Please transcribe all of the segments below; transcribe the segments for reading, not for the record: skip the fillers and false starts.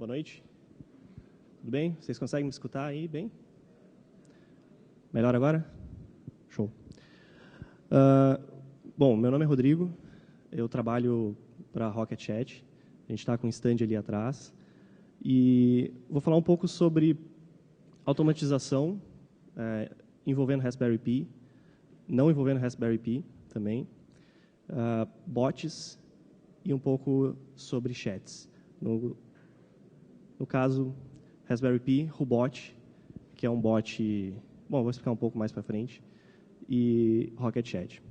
Boa noite. Tudo bem? Vocês conseguem me escutar aí bem? Melhor agora? Show. Bom, meu nome é Rodrigo, eu trabalho para a Rocket Chat, a gente está com um stand ali atrás, e vou falar um pouco sobre automatização envolvendo Raspberry Pi, não envolvendo Raspberry Pi também, bots e um pouco sobre chats. No caso, Raspberry Pi, Rubot, que é um bot, bom, vou explicar um pouco mais para frente, e Rocket Chat.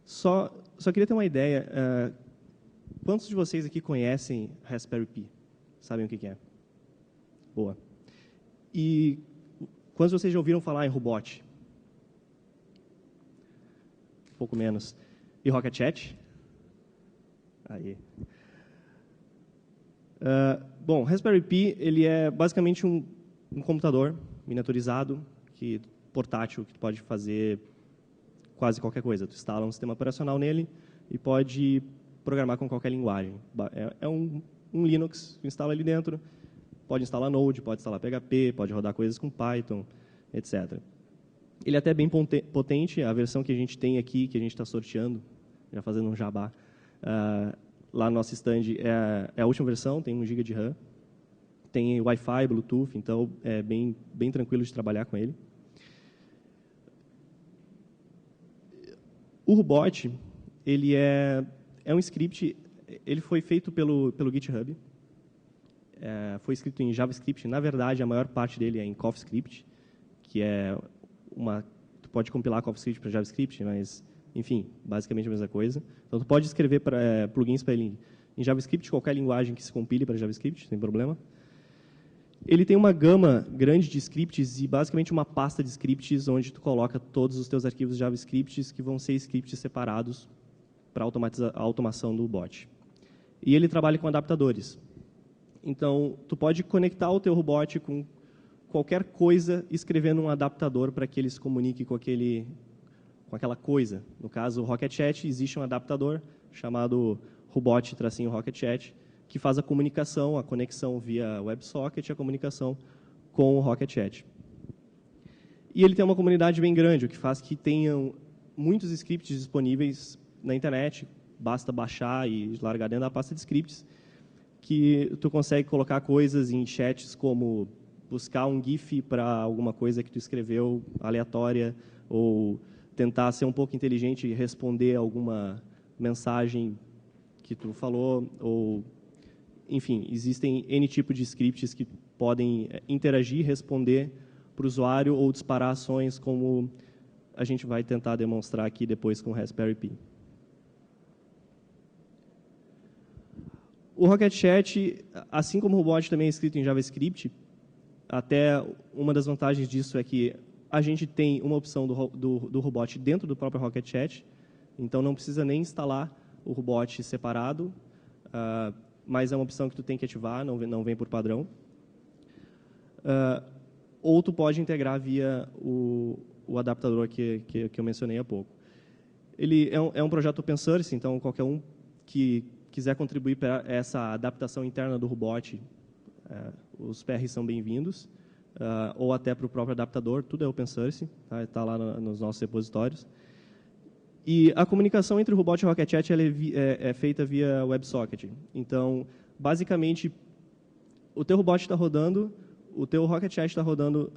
Só queria ter uma ideia, quantos de vocês aqui conhecem Raspberry Pi? Sabem o que é? Boa. E quantos de vocês já ouviram falar em Rubot? Um pouco menos. E Rocket Chat? Aí. Bom, Raspberry Pi ele é basicamente um computador miniaturizado, portátil, que tu pode fazer quase qualquer coisa. Tu instala um sistema operacional nele e pode programar com qualquer linguagem. É um Linux, tu instala ali dentro, pode instalar Node, pode instalar PHP, pode rodar coisas com Python, etc. Ele é até bem potente, a versão que a gente tem aqui, que a gente está sorteando, já fazendo um jabá, lá no nosso stand é a última versão, tem 1 GB de RAM, tem Wi-Fi, Bluetooth, então é bem tranquilo de trabalhar com ele. O Rubot, ele é um script, ele foi feito pelo GitHub, foi escrito em JavaScript, na verdade a maior parte dele é em CoffeeScript, que é tu pode compilar CoffeeScript para JavaScript, mas enfim, basicamente a mesma coisa. Então, tu pode escrever plugins para ele em JavaScript, qualquer linguagem que se compile para JavaScript, sem problema. Ele tem uma gama grande de scripts e basicamente uma pasta de scripts onde tu coloca todos os teus arquivos JavaScript que vão ser scripts separados para a automação do bot. E ele trabalha com adaptadores. Então, tu pode conectar o teu robot com qualquer coisa escrevendo um adaptador para que ele se comunique com aquela coisa. No caso, o Rocket Chat, existe um adaptador chamado Rubot-Rocket Chat, que faz a comunicação, a conexão via WebSocket, a comunicação com o Rocket Chat. E ele tem uma comunidade bem grande, o que faz que tenham muitos scripts disponíveis na internet, basta baixar e largar dentro da pasta de scripts, que tu consegue colocar coisas em chats como buscar um GIF para alguma coisa que tu escreveu aleatória, ou tentar ser um pouco inteligente e responder alguma mensagem que tu falou, ou, enfim, existem N tipos de scripts que podem interagir, responder para o usuário ou disparar ações, como a gente vai tentar demonstrar aqui depois com o Raspberry Pi. O Rocket Chat, assim como o Rubot também é escrito em JavaScript, até uma das vantagens disso é que a gente tem uma opção do Rubot dentro do próprio Rocket Chat, então não precisa nem instalar o Rubot separado, mas é uma opção que tu tem que ativar, não vem por padrão. Ou tu pode integrar via o adaptador que eu mencionei há pouco. Ele é um projeto open source, então qualquer um que quiser contribuir para essa adaptação interna do Rubot, os PRs são bem-vindos, ou até para o próprio adaptador, tudo é open source, está lá nos nossos repositórios. E a comunicação entre o Rubot e o Rocket Chat é feita via WebSocket. Então, basicamente, o teu Rubot está rodando, o teu Rocket Chat está rodando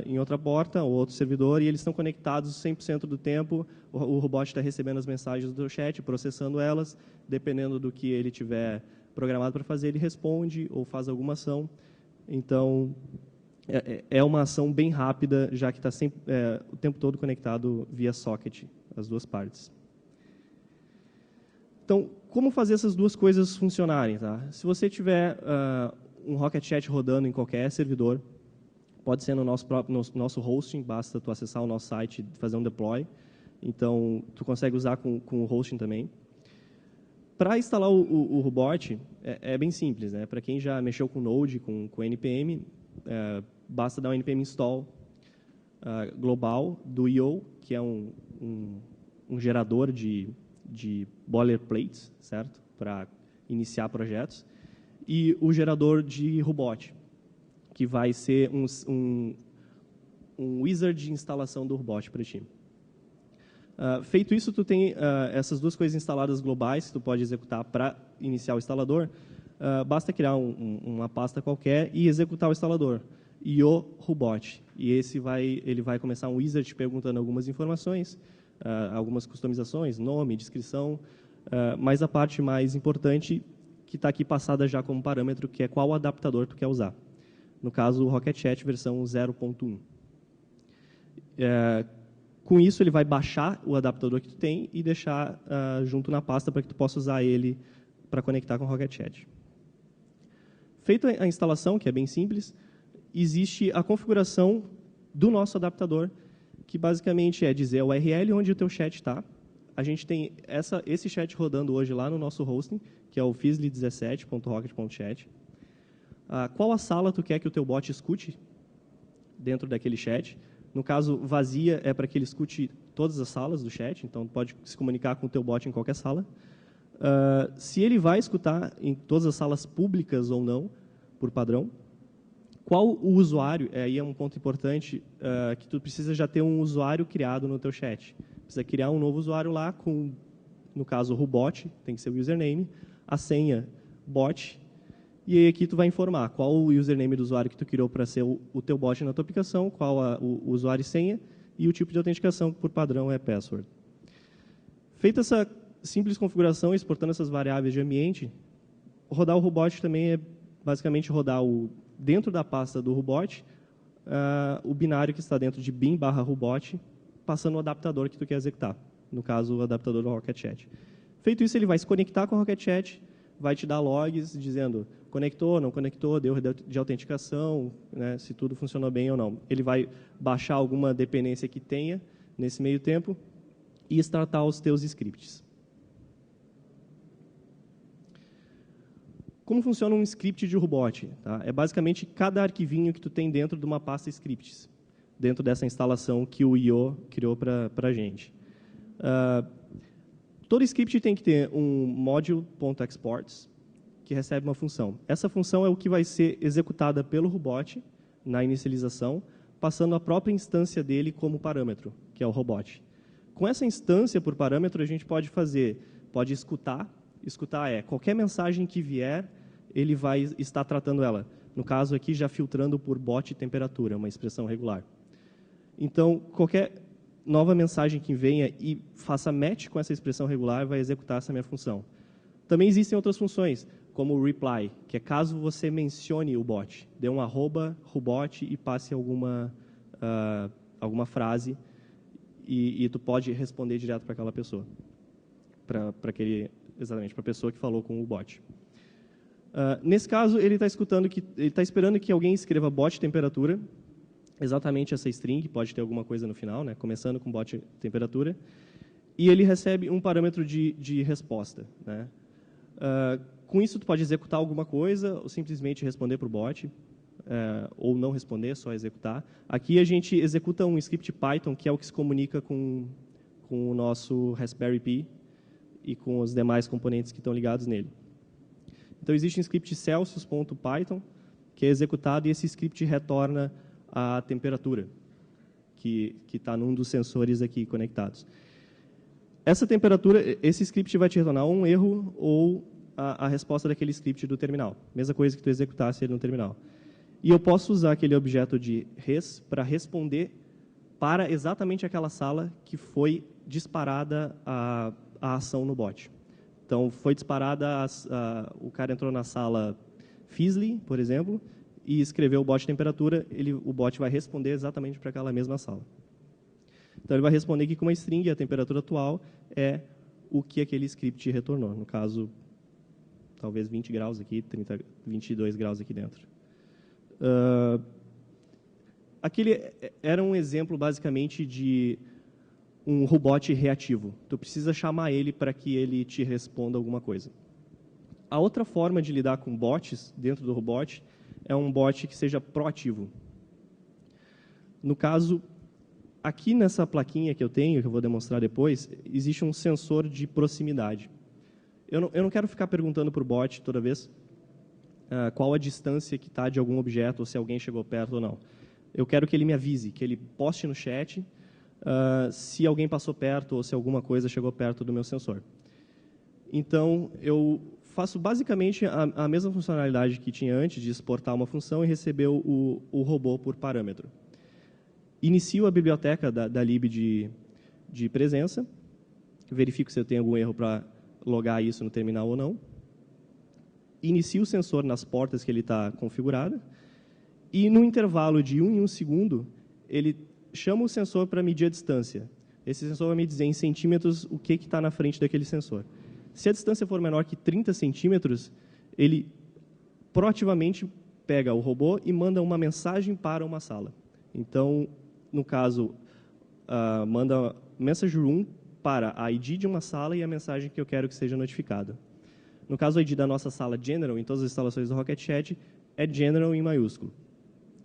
em outra porta ou outro servidor, e eles estão conectados 100% do tempo. O Rubot está recebendo as mensagens do chat, processando elas, dependendo do que ele tiver programado para fazer, ele responde ou faz alguma ação. Então, é uma ação bem rápida, já que está o tempo todo conectado via socket, as duas partes. Então, como fazer essas duas coisas funcionarem? Tá? Se você tiver um Rocket Chat rodando em qualquer servidor, pode ser no nosso hosting, basta tu acessar o nosso site e fazer um deploy. Então, tu consegue usar com o hosting também. Para instalar o Rubot, é bem simples. Né? Para quem já mexeu com Node, com NPM, basta dar um npm install global do IO, que é um gerador de boilerplates, certo? Para iniciar projetos. e o gerador de Rubot, que vai ser um wizard de instalação do Rubot para ti. Feito isso, tu tem essas duas coisas instaladas globais que tu pode executar para iniciar o instalador. Basta criar uma pasta qualquer e executar o instalador. E o Rubot. E ele vai começar um wizard te perguntando algumas informações, algumas customizações, nome, descrição, mas a parte mais importante que está aqui passada já como parâmetro, que é qual adaptador tu quer usar. No caso, o Rocket Chat versão 0.1. Com isso, ele vai baixar o adaptador que tu tem e deixar junto na pasta para que tu possa usar ele para conectar com o Rocket Chat. Feita a instalação, que é bem simples, existe a configuração do nosso adaptador, que basicamente é dizer a URL onde o teu chat está. A gente tem esse chat rodando hoje lá no nosso hosting, que é o fizzly17.rocket.chat. Qual a sala tu quer que o teu bot escute dentro daquele chat? No caso, vazia é para que ele escute todas as salas do chat, então pode se comunicar com o teu bot em qualquer sala. Se ele vai escutar em todas as salas públicas ou não, por padrão. Qual o usuário, aí é um ponto importante, que tu precisa já ter um usuário criado no teu chat. Precisa criar um novo usuário lá com, no caso, o Rubot, tem que ser o username, a senha bot, e aí aqui tu vai informar qual o username do usuário que tu criou para ser o teu bot na tua aplicação, qual o usuário e senha, e o tipo de autenticação, que por padrão é password. Feita essa simples configuração, exportando essas variáveis de ambiente, rodar o Rubot também é basicamente rodar dentro da pasta do Rubot, o binário que está dentro de bin/Rubot, passando o adaptador que tu quer executar, no caso, o adaptador do Rocket Chat. Feito isso, ele vai se conectar com o Rocket Chat, vai te dar logs dizendo conectou, não conectou, deu de autenticação, né, se tudo funcionou bem ou não. Ele vai baixar alguma dependência que tenha nesse meio tempo e startar os teus scripts. Como funciona um script de Rubot? Tá? É basicamente cada arquivinho que tu tem dentro de uma pasta scripts, dentro dessa instalação que o IO criou para a gente. Todo script tem que ter um module.exports, que recebe uma função. Essa função é o que vai ser executada pelo Rubot na inicialização, passando a própria instância dele como parâmetro, que é o Rubot. Com essa instância por parâmetro, a gente pode escutar qualquer mensagem que vier, ele vai estar tratando ela. No caso aqui, já filtrando por bot temperatura, uma expressão regular. Então, qualquer nova mensagem que venha e faça match com essa expressão regular, vai executar essa minha função. Também existem outras funções, como o reply, que é caso você mencione o bot, dê um @rubot e passe alguma frase e tu pode responder direto para aquela pessoa, exatamente, para a pessoa que falou com o bot. Nesse caso, ele está esperando que alguém escreva bot temperatura, exatamente essa string, pode ter alguma coisa no final, né, começando com bot temperatura, e ele recebe um parâmetro de resposta, né. Com isso, tu pode executar alguma coisa ou simplesmente responder para o bot, ou não responder, só executar. Aqui a gente executa um script Python, que é o que se comunica com o nosso Raspberry Pi e com os demais componentes que estão ligados nele. Então, existe um script Celsius.python, que é executado, e esse script retorna a temperatura, que está num dos sensores aqui conectados. Essa temperatura, esse script vai te retornar um erro ou a resposta daquele script do terminal. Mesma coisa que tu executasse ele no terminal. E eu posso usar aquele objeto de res para responder para exatamente aquela sala que foi disparada a ação no bot. Então, foi disparada, o cara entrou na sala Fizzly, por exemplo, e escreveu o bot temperatura, o bot vai responder exatamente para aquela mesma sala. Então, ele vai responder que com uma string, a temperatura atual é o que aquele script retornou. No caso, talvez 20 graus aqui, 22 graus aqui dentro. Aquele era um exemplo, basicamente, de um robot reativo. Tu precisa chamar ele para que ele te responda alguma coisa. A outra forma de lidar com bots dentro do robot é um bot que seja proativo. No caso, aqui nessa plaquinha que eu tenho, que eu vou demonstrar depois, existe um sensor de proximidade. Eu não quero ficar perguntando para o bot toda vez qual a distância que está de algum objeto, ou se alguém chegou perto ou não. Eu quero que ele me avise, que ele poste no chat se alguém passou perto ou se alguma coisa chegou perto do meu sensor. Então, eu faço basicamente a mesma funcionalidade que tinha antes de exportar uma função e receber o robô por parâmetro. Inicio a biblioteca da lib de presença, verifico se eu tenho algum erro para logar isso no terminal ou não, inicio o sensor nas portas que ele está configurado, e no intervalo de 1 em 1 segundo, ele chama o sensor para medir a distância. Esse sensor vai me dizer em centímetros o que está na frente daquele sensor. Se a distância for menor que 30 centímetros, ele proativamente pega o robô e manda uma mensagem para uma sala. Então, no caso, manda message room para a ID de uma sala e a mensagem que eu quero que seja notificada. No caso, a ID da nossa sala General, em todas as instalações do Rocket Chat, é General em maiúsculo.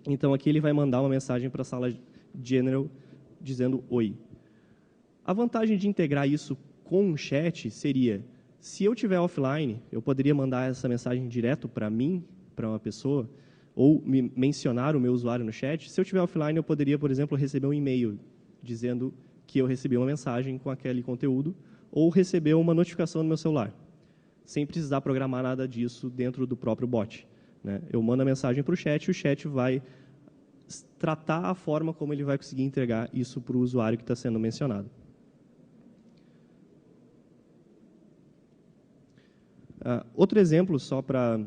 Então, aqui ele vai mandar uma mensagem para a sala General dizendo oi. A vantagem de integrar isso com um chat seria, se eu estiver offline, eu poderia mandar essa mensagem direto para mim, para uma pessoa, ou mencionar o meu usuário no chat. Se eu estiver offline, eu poderia, por exemplo, receber um e-mail dizendo que eu recebi uma mensagem com aquele conteúdo, ou receber uma notificação no meu celular, sem precisar programar nada disso dentro do próprio bot. Né? Eu mando a mensagem para o chat e o chat vai tratar a forma como ele vai conseguir entregar isso para o usuário que está sendo mencionado. Outro exemplo, só para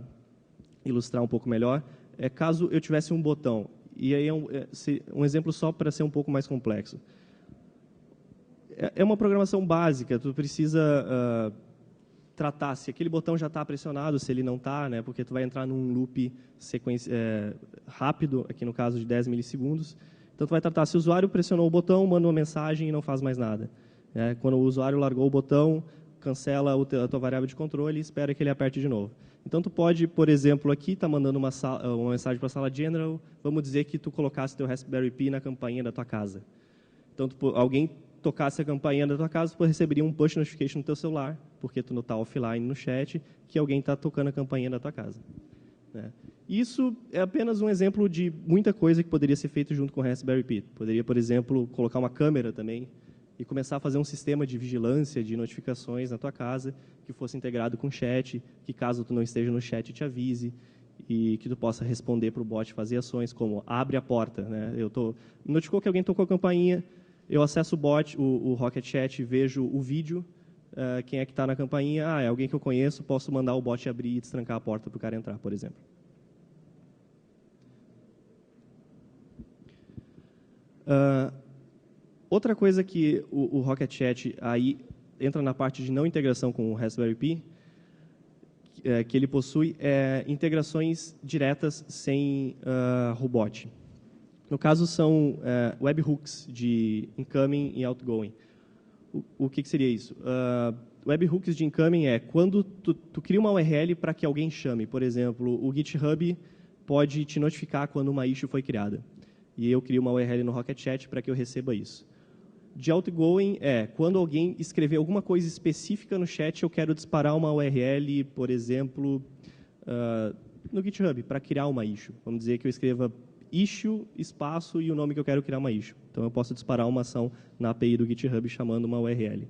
ilustrar um pouco melhor, é caso eu tivesse um botão. E aí é um exemplo só para ser um pouco mais complexo. É uma programação básica, tu precisa tratar se aquele botão já está pressionado, se ele não está, né, porque tu vai entrar num loop rápido, aqui no caso de 10 milissegundos. Então, tu vai tratar se o usuário pressionou o botão, manda uma mensagem e não faz mais nada. Quando o usuário largou o botão, cancela a tua variável de controle e espera que ele aperte de novo. Então, tu pode, por exemplo, aqui tá mandando uma mensagem para a sala General, vamos dizer que tu colocasse teu Raspberry Pi na campainha da tua casa. Então, alguém tocasse a campainha da tua casa, tu receberia um push notification no teu celular, porque tu não está offline no chat, que alguém está tocando a campainha da tua casa. Isso é apenas um exemplo de muita coisa que poderia ser feito junto com o Raspberry Pi. Poderia, por exemplo, colocar uma câmera também e começar a fazer um sistema de vigilância, de notificações na tua casa, que fosse integrado com o chat, que caso tu não esteja no chat te avise, e que tu possa responder para o bot, fazer ações como abre a porta. Notificou que alguém tocou a campainha, eu acesso o bot, o Rocket Chat, vejo o vídeo, quem é que está na campainha, é alguém que eu conheço, posso mandar o bot abrir e destrancar a porta para o cara entrar, por exemplo. Outra coisa que o Rocket Chat aí entra na parte de não integração com o Raspberry Pi, que ele possui integrações diretas sem robot. No caso, são webhooks de incoming e outgoing. O que seria isso? Webhooks de incoming é quando tu cria uma URL para que alguém chame. Por exemplo, o GitHub pode te notificar quando uma issue foi criada. E eu crio uma URL no Rocket Chat para que eu receba isso. De outgoing é quando alguém escrever alguma coisa específica no chat, eu quero disparar uma URL, por exemplo, no GitHub, para criar uma issue. Vamos dizer que eu escreva issue, espaço e o nome que eu quero criar uma issue. Então, eu posso disparar uma ação na API do GitHub chamando uma URL.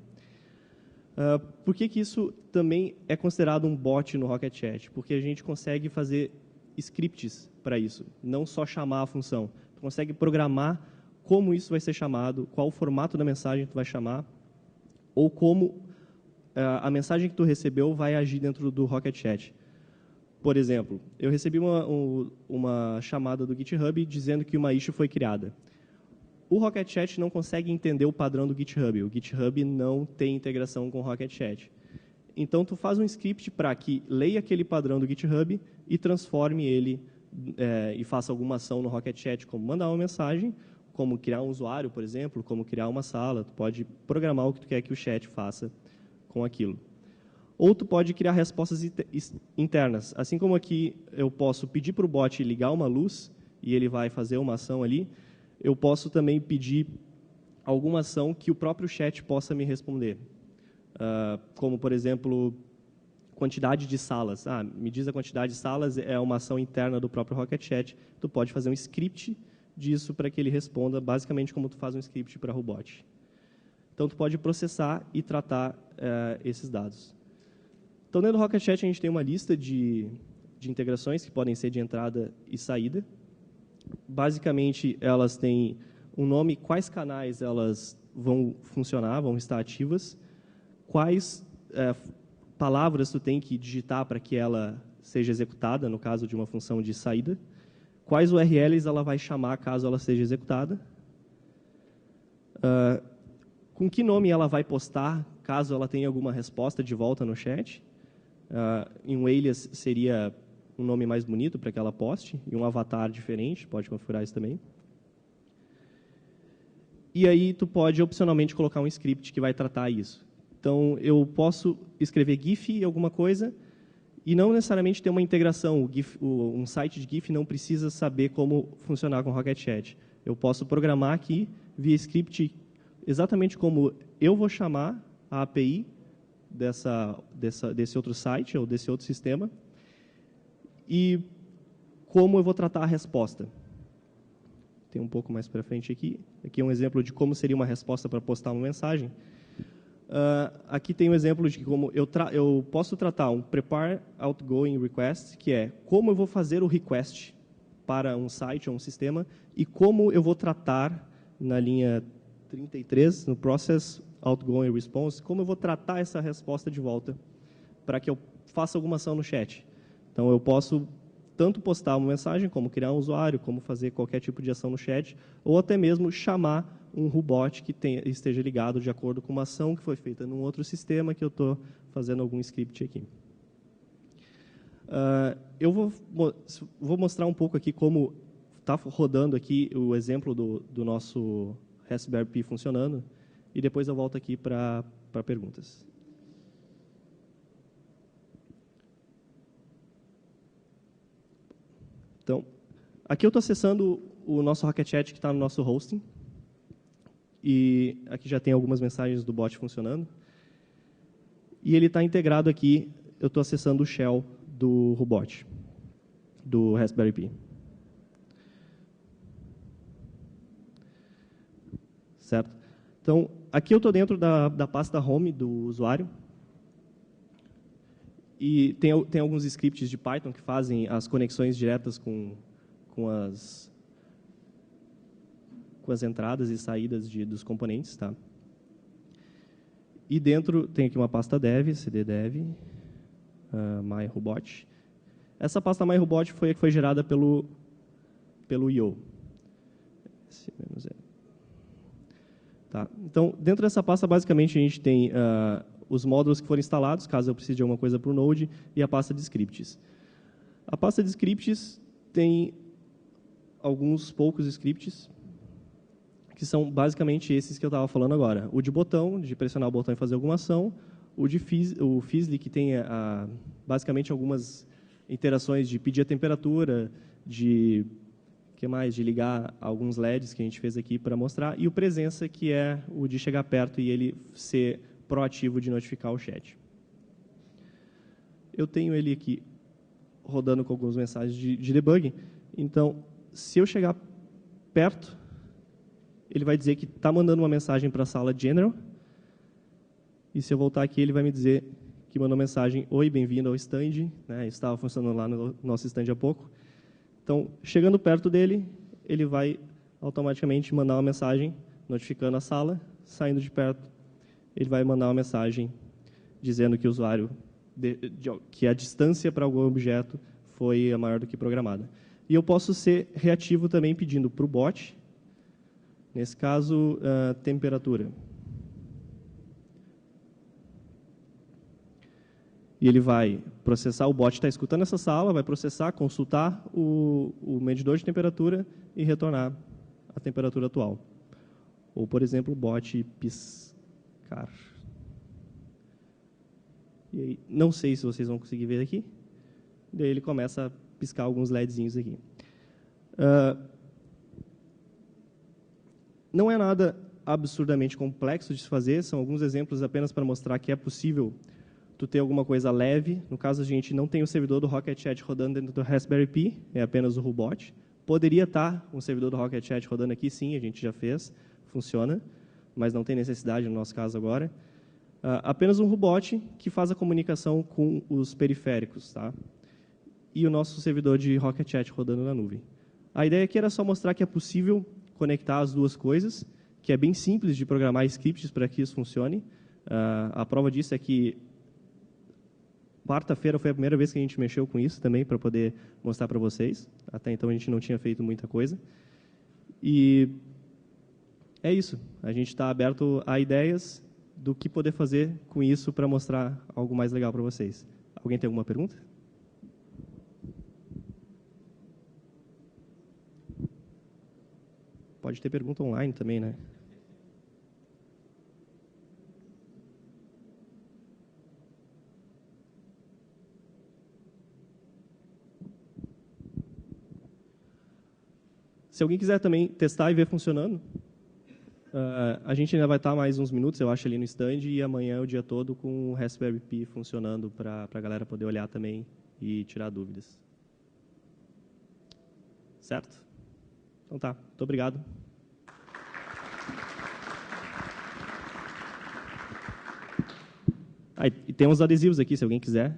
Por que isso também é considerado um bot no Rocket Chat? Porque a gente consegue fazer scripts para isso, não só chamar a função. Tu consegue programar como isso vai ser chamado, qual o formato da mensagem que tu vai chamar, ou como a mensagem que tu recebeu vai agir dentro do Rocket Chat. Por exemplo, eu recebi uma chamada do GitHub dizendo que uma issue foi criada. O Rocket Chat não consegue entender o padrão do GitHub. O GitHub não tem integração com o Rocket Chat. Então, tu faz um script para que leia aquele padrão do GitHub e transforme ele e faça alguma ação no Rocket Chat, como mandar uma mensagem, como criar um usuário, por exemplo, como criar uma sala. Tu pode programar o que tu quer que o chat faça com aquilo. Ou tu pode criar respostas internas. Assim como aqui eu posso pedir para o bot ligar uma luz e ele vai fazer uma ação ali, eu posso também pedir alguma ação que o próprio chat possa me responder. Como, por exemplo, quantidade de salas. Me diz a quantidade de salas, é uma ação interna do próprio Rocket Chat. Tu pode fazer um script disso para que ele responda basicamente como tu faz um script para robot. Então, tu pode processar e tratar esses dados. Então, dentro do Rocket Chat, a gente tem uma lista de integrações que podem ser de entrada e saída. Basicamente, elas têm um nome, quais canais elas vão funcionar, vão estar ativas, quais palavras tu tem que digitar para que ela seja executada, no caso de uma função de saída, quais URLs ela vai chamar caso ela seja executada, com que nome ela vai postar caso ela tenha alguma resposta de volta no chat. Em um alias seria um nome mais bonito para que ela poste, e um avatar diferente, pode configurar isso também. E aí tu pode opcionalmente colocar um script que vai tratar isso. Então, eu posso escrever GIF em alguma coisa e não necessariamente ter uma integração. Um site de GIF não precisa saber como funcionar com Rocket Chat. Eu posso programar aqui, via script, exatamente como eu vou chamar a API desse outro site ou desse outro sistema e como eu vou tratar a resposta. Tem um pouco mais para frente aqui. Aqui é um exemplo de como seria uma resposta para postar uma mensagem. Aqui tem um exemplo de como eu posso tratar um prepare outgoing request, que é como eu vou fazer o request para um site ou um sistema e como eu vou tratar na linha 33, no process outgoing response, como eu vou tratar essa resposta de volta para que eu faça alguma ação no chat. Então, eu posso tanto postar uma mensagem, como criar um usuário, como fazer qualquer tipo de ação no chat, ou até mesmo chamar um robot que esteja ligado de acordo com uma ação que foi feita num outro sistema que eu estou fazendo algum script aqui. Eu vou mostrar um pouco aqui como está rodando aqui o exemplo do nosso Raspberry Pi funcionando, e depois eu volto aqui para perguntas. Então, aqui eu estou acessando o nosso Rocket Chat que está no nosso hosting. E aqui já tem algumas mensagens do bot funcionando. E ele está integrado aqui, eu estou acessando o shell do robot, do Raspberry Pi. Certo? Então, aqui eu estou dentro da pasta home do usuário. E tem alguns scripts de Python que fazem as conexões diretas com as entradas e saídas dos componentes. Tá? E dentro tem aqui uma pasta dev, cddev, myrobot. Essa pasta myrobot foi a que foi gerada pelo IO. Tá? Então, dentro dessa pasta, basicamente, a gente tem os módulos que foram instalados, caso eu precise de alguma coisa para o Node, e a pasta de scripts. A pasta de scripts tem alguns poucos scripts, que são basicamente esses que eu estava falando agora. O de botão, de pressionar o botão e fazer alguma ação. O Fizzly, que tem basicamente algumas interações de pedir a temperatura, de ligar alguns LEDs que a gente fez aqui para mostrar. E o presença, que é o de chegar perto e ele ser proativo de notificar o chat. Eu tenho ele aqui rodando com algumas mensagens de debug. Então, se eu chegar perto, ele vai dizer que está mandando uma mensagem para a sala General. E se eu voltar aqui, ele vai me dizer que mandou mensagem: oi, bem-vindo ao stand. Né? Estava funcionando lá no nosso stand há pouco. Então, chegando perto dele, ele vai automaticamente mandar uma mensagem notificando a sala. Saindo de perto, ele vai mandar uma mensagem dizendo que o usuário, que a distância para algum objeto foi a maior do que programada. E eu posso ser reativo também pedindo para o bot, nesse caso, temperatura. E ele vai processar, o bot está escutando essa sala, vai processar, consultar o medidor de temperatura e retornar a temperatura atual. Ou, por exemplo, o bot piscar. E aí, não sei se vocês vão conseguir ver aqui. Daí ele começa a piscar alguns LEDzinhos aqui. Não é nada absurdamente complexo de se fazer, são alguns exemplos apenas para mostrar que é possível tu ter alguma coisa leve. No caso, a gente não tem o servidor do Rocket Chat rodando dentro do Raspberry Pi, é apenas o Rubot. Poderia estar um servidor do Rocket Chat rodando aqui, sim, a gente já fez, funciona, mas não tem necessidade no nosso caso agora. Apenas um Rubot que faz a comunicação com os periféricos, tá? E o nosso servidor de Rocket Chat rodando na nuvem. A ideia aqui era só mostrar que é possível conectar as duas coisas, que é bem simples de programar scripts para que isso funcione. A prova disso é que quarta-feira foi a primeira vez que a gente mexeu com isso também, para poder mostrar para vocês. Até então a gente não tinha feito muita coisa. E é isso. A gente está aberto a ideias do que poder fazer com isso para mostrar algo mais legal para vocês. Alguém tem alguma pergunta? Pode ter pergunta online também, né? Se alguém quiser também testar e ver funcionando, a gente ainda vai estar mais uns minutos, eu acho, ali no stand, e amanhã é o dia todo com o Raspberry Pi funcionando para a galera poder olhar também e tirar dúvidas. Certo? Então tá, muito obrigado. E tem uns adesivos aqui, se alguém quiser.